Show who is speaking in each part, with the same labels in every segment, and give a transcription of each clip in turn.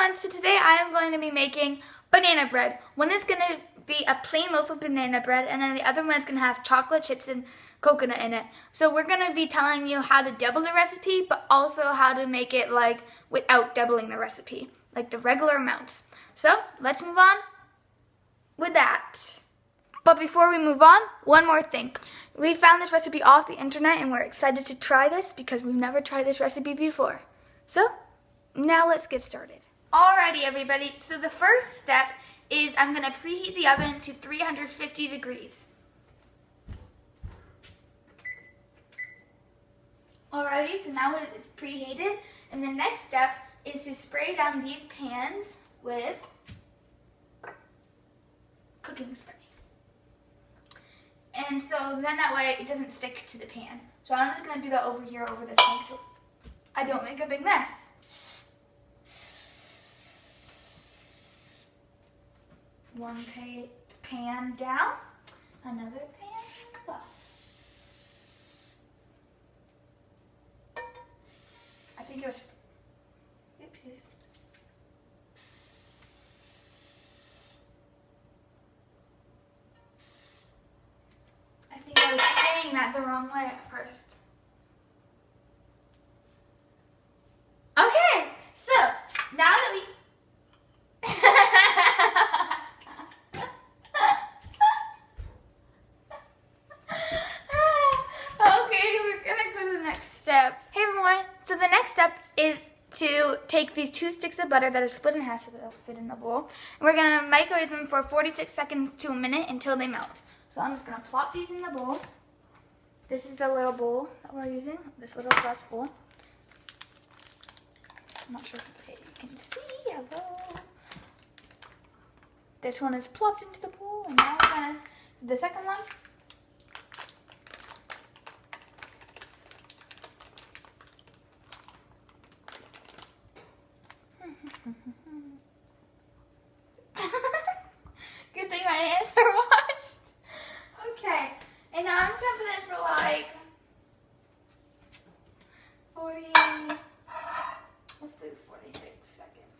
Speaker 1: everyone, so today I am going to be making banana bread. One is going to be a plain loaf of banana bread, and then the other one is going to have chocolate chips and coconut in it. So we're going to be telling you how to double the recipe, but also how to make it like without doubling the recipe, like the regular amounts. So let's move on with that. But before we move on, one more thing. We found this recipe off the internet and we're excited to try this because we've never tried this recipe before. So now let's get started. Alrighty everybody, so the first step is I'm going to preheat the oven to 350 degrees. Alrighty, so now it is preheated, and the next step is to spray down these pans with cooking spray. And so then that way it doesn't stick to the pan. So I'm just going to do that over here over this sink so I don't make a big mess. One pan down, another pan up. I think it was, oopsies. I think I was saying that the wrong way at first. Okay, so now that we Hey everyone, so the next step is to take these 2 sticks of butter that are split in half so they'll fit in the bowl. And we're going to microwave them for 46 seconds to a minute until they melt. So I'm just going to plop these in the bowl. This is the little bowl that we're using, this little glass bowl. I'm not sure if you can see, hello. This one is plopped into the bowl, and now we're going to do the second one. Good thing my hands are washed. Okay, and now I'm just gonna put it in for like 40, let's do 46 seconds.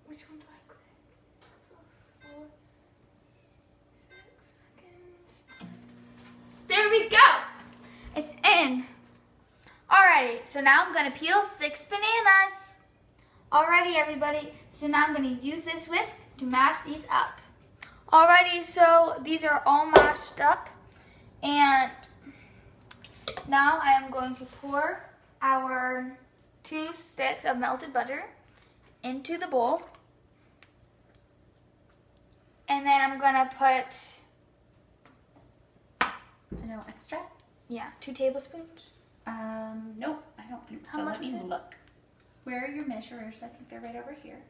Speaker 1: Which one do I click? 4, 6 seconds. There we go. It's in. Alrighty, so now I'm going to peel 6 bananas. Alrighty, everybody, so now I'm going to use this whisk to mash these up. Alrighty, so these are all mashed up. And now I am going to pour our 2 sticks of melted butter into the bowl. And then I'm going to put
Speaker 2: vanilla extract?
Speaker 1: Yeah, 2 tablespoons.
Speaker 2: Nope, I don't think so. Let me look. Where are your measurers? I think they're right over here.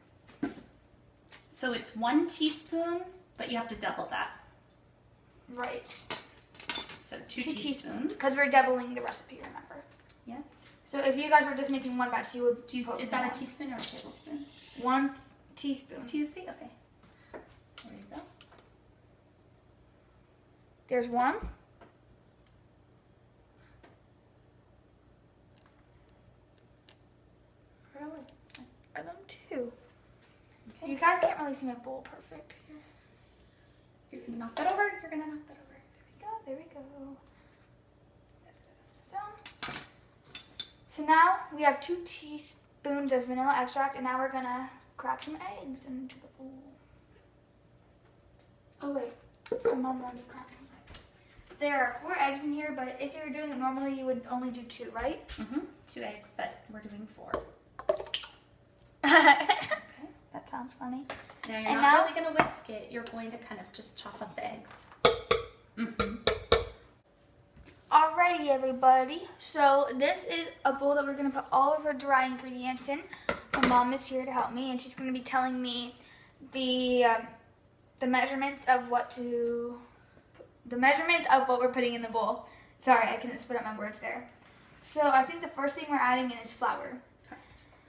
Speaker 2: So it's 1 teaspoon, but you have to double that.
Speaker 1: Right.
Speaker 2: So 2 teaspoons.
Speaker 1: Because we're doubling the recipe, remember?
Speaker 2: Yeah.
Speaker 1: So if you guys were just making one batch, you would
Speaker 2: is that a teaspoon or a tablespoon?
Speaker 1: 1 teaspoon.
Speaker 2: Teaspoon? Okay. There you go.
Speaker 1: There's 1. Are them 2? Okay. You guys can't really see my bowl perfect.
Speaker 2: You're gonna knock that over. You're gonna knock that over.
Speaker 1: There we go. So now we have 2 teaspoons of vanilla extract, and now we're gonna crack some eggs into the bowl. Oh wait, my mom wanted to crack some eggs. There are 4 eggs in here, but if you were doing it normally, you would only do 2, right?
Speaker 2: 2 eggs, but we're doing 4.
Speaker 1: Okay, that sounds funny.
Speaker 2: Now you're not really going to whisk it. You're going to kind of just chop up the eggs.
Speaker 1: Alrighty, everybody. So this is a bowl that we're going to put all of our dry ingredients in. My mom is here to help me, and she's going to be telling me the measurements of what we're putting in the bowl. Sorry, I couldn't spit out my words there. So I think the first thing we're adding in is flour.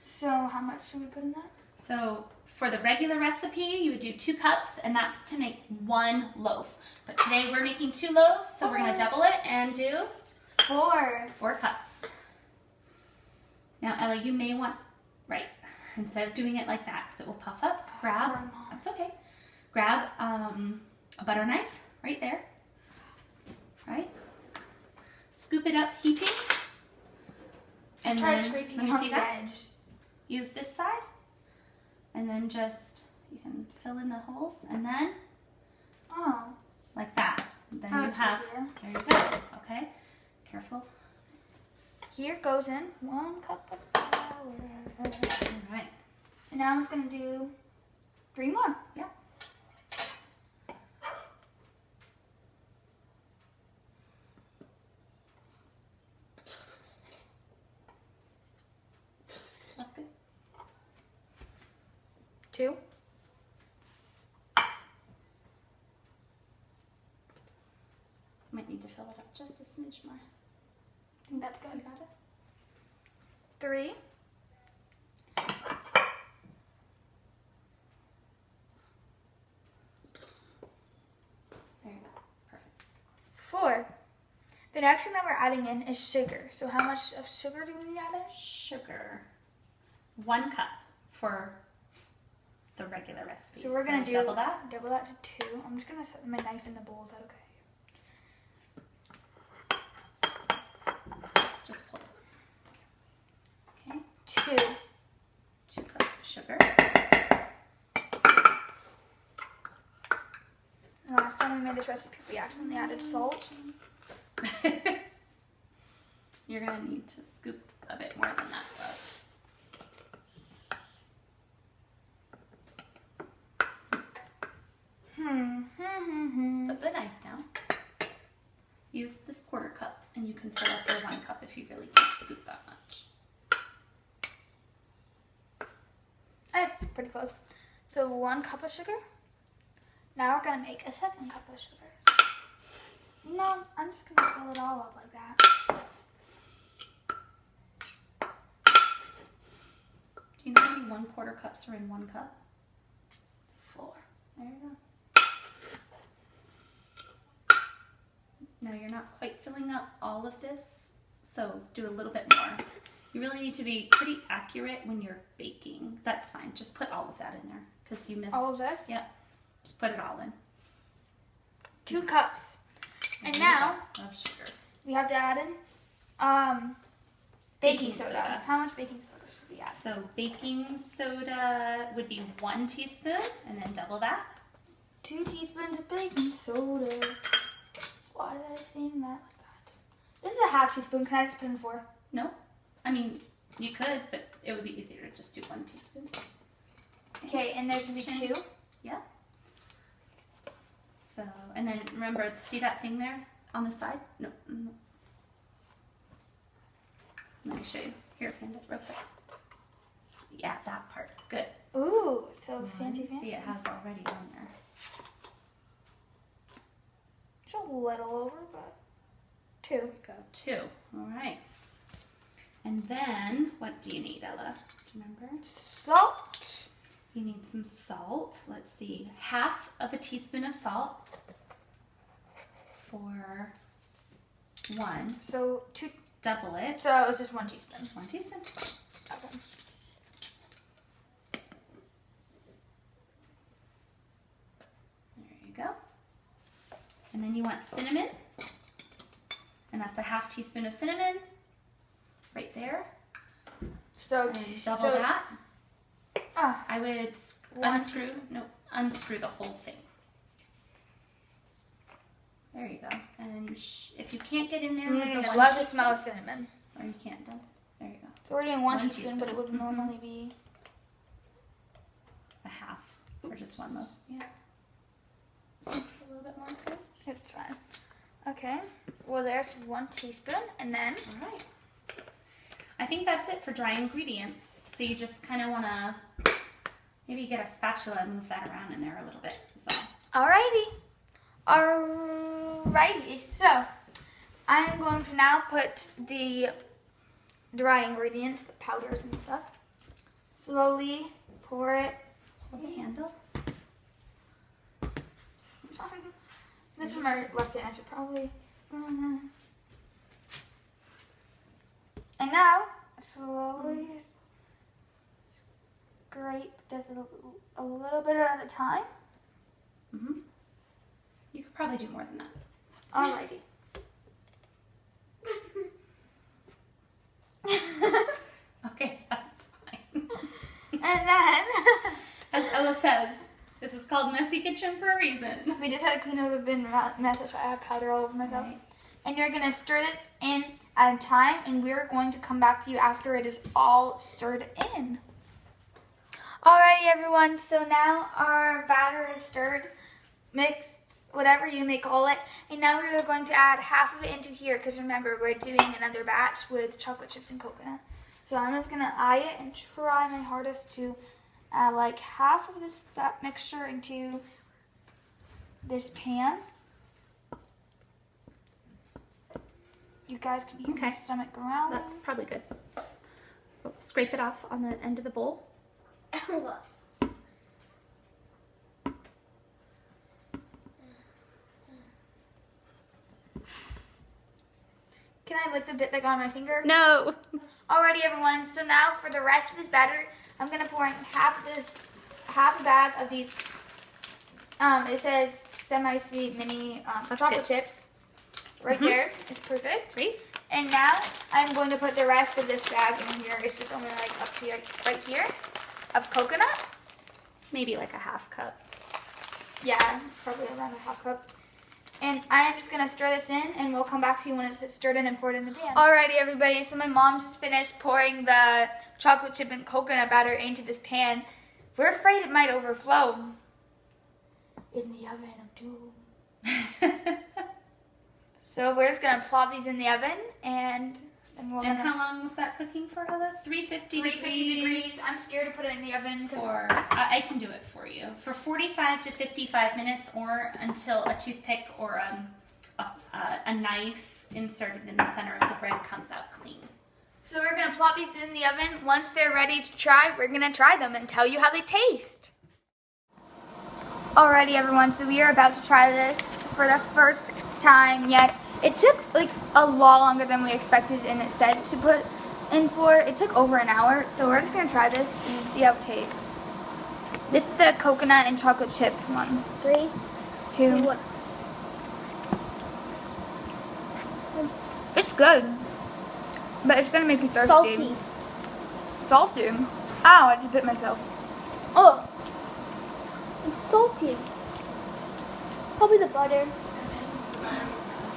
Speaker 1: So how much should we put in that?
Speaker 2: So for the regular recipe, you would do 2 cups, and that's to make 1 loaf. But today we're making 2 loaves, so we're going to double it and do
Speaker 1: 4
Speaker 2: cups. Now, Ella, you may want, right, instead of doing it like that, because it will puff up, grab,
Speaker 1: Sorry, Mom.
Speaker 2: that's okay. Grab a butter knife right there, right? Scoop it up heaping. And
Speaker 1: Try
Speaker 2: then,
Speaker 1: scraping
Speaker 2: let me
Speaker 1: on
Speaker 2: see
Speaker 1: the
Speaker 2: that.
Speaker 1: edge.
Speaker 2: Use this side. And then just, you can fill in the holes. And then,
Speaker 1: Oh.
Speaker 2: like that. Then you
Speaker 1: That's
Speaker 2: have,
Speaker 1: easier.
Speaker 2: there you go, okay? Careful.
Speaker 1: Here goes in 1 cup of flour.
Speaker 2: All right.
Speaker 1: And now I'm just gonna do 3 more.
Speaker 2: Yeah. That's good.
Speaker 1: 2.
Speaker 2: Might need to fill it up just a smidge more.
Speaker 1: I think that's
Speaker 2: You
Speaker 1: good.
Speaker 2: got it?
Speaker 1: 3.
Speaker 2: There you go. Perfect.
Speaker 1: 4. The next thing that we're adding in is sugar. So how much of sugar do we need to add in?
Speaker 2: Sugar. 1 cup for the regular recipe.
Speaker 1: So we're gonna do
Speaker 2: double that.
Speaker 1: Double that to 2. I'm just gonna set my knife in the bowl. Is that okay?
Speaker 2: Just pulse. Okay.
Speaker 1: 2.
Speaker 2: 2 cups of sugar.
Speaker 1: The last time we made this recipe, we accidentally added salt.
Speaker 2: You're gonna need to scoop a bit more than that, love. Put the knife down. Use this 1/4 cup, and you can fill up your 1 cup if you really can't scoop that much.
Speaker 1: That's pretty close. So 1 cup of sugar. Now we're gonna make a 2nd cup of sugar. No, I'm just gonna fill it all up like that.
Speaker 2: Do you know how many 1/4 cups are in 1 cup? 4. There you go. Now you're not quite filling up all of this, so do a little bit more. You really need to be pretty accurate when you're baking. That's fine. Just put all of that in there because you missed.
Speaker 1: All of this?
Speaker 2: Yep. Just put it all in.
Speaker 1: 2 cups. And
Speaker 2: There you
Speaker 1: now
Speaker 2: go. Of sugar.
Speaker 1: we have to add in baking
Speaker 2: Baking
Speaker 1: soda.
Speaker 2: soda.
Speaker 1: How much baking soda should we add?
Speaker 2: So baking soda would be 1 teaspoon, and then double that.
Speaker 1: 2 teaspoons of baking soda. Why did I sing that like that? This is a 1/2 teaspoon. Can I just put in 4?
Speaker 2: No, I mean you could, but it would be easier to just do 1 teaspoon.
Speaker 1: Okay, and there's gonna be 2.
Speaker 2: Yeah. So, and then remember, see that thing there on the side? No. Let me show you. Here, hand it real quick. Yeah, that part. Good.
Speaker 1: Ooh, so fancy.
Speaker 2: See, it has already on there.
Speaker 1: It's a little over, but 2.
Speaker 2: Go 2. All right. And then, what do you need, Ella? Do you remember?
Speaker 1: Salt.
Speaker 2: You need some salt. Let's see, 1/2 teaspoon of salt for 1.
Speaker 1: So 2.
Speaker 2: Double it.
Speaker 1: So it's just 1 teaspoon.
Speaker 2: 1 teaspoon.
Speaker 1: Okay.
Speaker 2: There you go. And then you want cinnamon. And that's a 1/2 teaspoon of cinnamon. Right there.
Speaker 1: So
Speaker 2: And double that.
Speaker 1: Ah,
Speaker 2: I would unscrew the whole thing. There you go. And then you if you can't get in there with the
Speaker 1: I
Speaker 2: 1
Speaker 1: love the
Speaker 2: teaspoon,
Speaker 1: smell of cinnamon.
Speaker 2: or you can't, there you go.
Speaker 1: So we're doing 1
Speaker 2: 1
Speaker 1: teaspoon, but it would
Speaker 2: teaspoon.
Speaker 1: normally be.
Speaker 2: A 1/2 or just 1 loaf. Yeah. It's a little bit more scoop.
Speaker 1: It's fine. Okay. Well, there's 1 teaspoon, and then
Speaker 2: All right. I think that's it for dry ingredients. So you just kind of want to maybe get a spatula and move that around in there a little bit. So.
Speaker 1: Alrighty. So I'm going to now put the dry ingredients, the powders and stuff. Slowly pour it.
Speaker 2: Hold the handle.
Speaker 1: This is my left hand. I should probably. And now slowly scrape just a little bit at a time.
Speaker 2: Mm-hmm. You could probably do more than that.
Speaker 1: Alrighty.
Speaker 2: Okay, that's fine.
Speaker 1: And then
Speaker 2: As Ella says, this is called Messy Kitchen for a reason.
Speaker 1: we just had to clean up a bit mess, that's why I have powder all over myself.
Speaker 2: Right.
Speaker 1: And you're gonna stir this in at a time, and we're going to come back to you after it is all stirred in. Alrighty, everyone. So now our batter is stirred, mixed, whatever you may call it. And now we are going to add half of it into here, because remember, we're doing another batch with chocolate chips and coconut. So I'm just gonna eye it and try my hardest to add like half of this mixture into this pan. You guys can hear my stomach growling.
Speaker 2: That's probably good. We'll scrape it off on the end of the bowl.
Speaker 1: Can I lick the bit that got on my finger?
Speaker 2: No.
Speaker 1: Alrighty, everyone. So now for the rest of this batter, I'm gonna pour in half a bag of these. It says semi-sweet mini chocolate
Speaker 2: good.
Speaker 1: chips. Right there is perfect.
Speaker 2: Great.
Speaker 1: And now I'm going to put the rest of this bag in here. It's just only like up to right here of coconut.
Speaker 2: Maybe like a half cup.
Speaker 1: Yeah, it's probably around a half cup. And I'm just gonna stir this in, and we'll come back to you when it's stirred in and poured in the pan. Alrighty, everybody. So my mom just finished pouring the chocolate chip and coconut batter into this pan. We're afraid it might overflow. In the oven of doom. So we're just gonna plop these in the oven, and then we'll.
Speaker 2: And how long was that cooking for, Ella? 350
Speaker 1: degrees. I'm scared to put it in the oven.
Speaker 2: For I can do it for you. For 45 to 55 minutes, or until a toothpick or a knife inserted in the center of the bread comes out clean.
Speaker 1: So we're gonna plop these in the oven. Once they're ready to try, we're gonna try them and tell you how they taste. Alrighty, everyone. So we are about to try this for the first time yet. It took like a lot longer than we expected, and it said to put in for. It took over an hour, so we're just gonna try this and see how it tastes. This is the coconut and chocolate chip one. 3, 2, 1. It's good, but it's gonna make you thirsty.
Speaker 3: Salty.
Speaker 1: Salty. Ow! I just bit myself.
Speaker 3: Oh, it's salty. Probably the butter.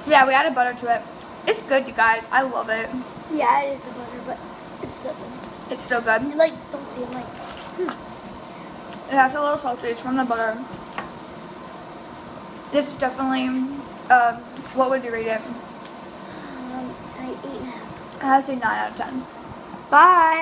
Speaker 1: Yeah, we added butter to it. It's good, you guys. I love it.
Speaker 3: Yeah, it is the butter, but it's still good.
Speaker 1: It's still good.
Speaker 3: I like salty. I'm like,
Speaker 1: Yeah, it's a little salty. It's from the butter. This is definitely, what would you rate it?
Speaker 3: I 8.5.
Speaker 1: I'd say 9 out of 10. Bye!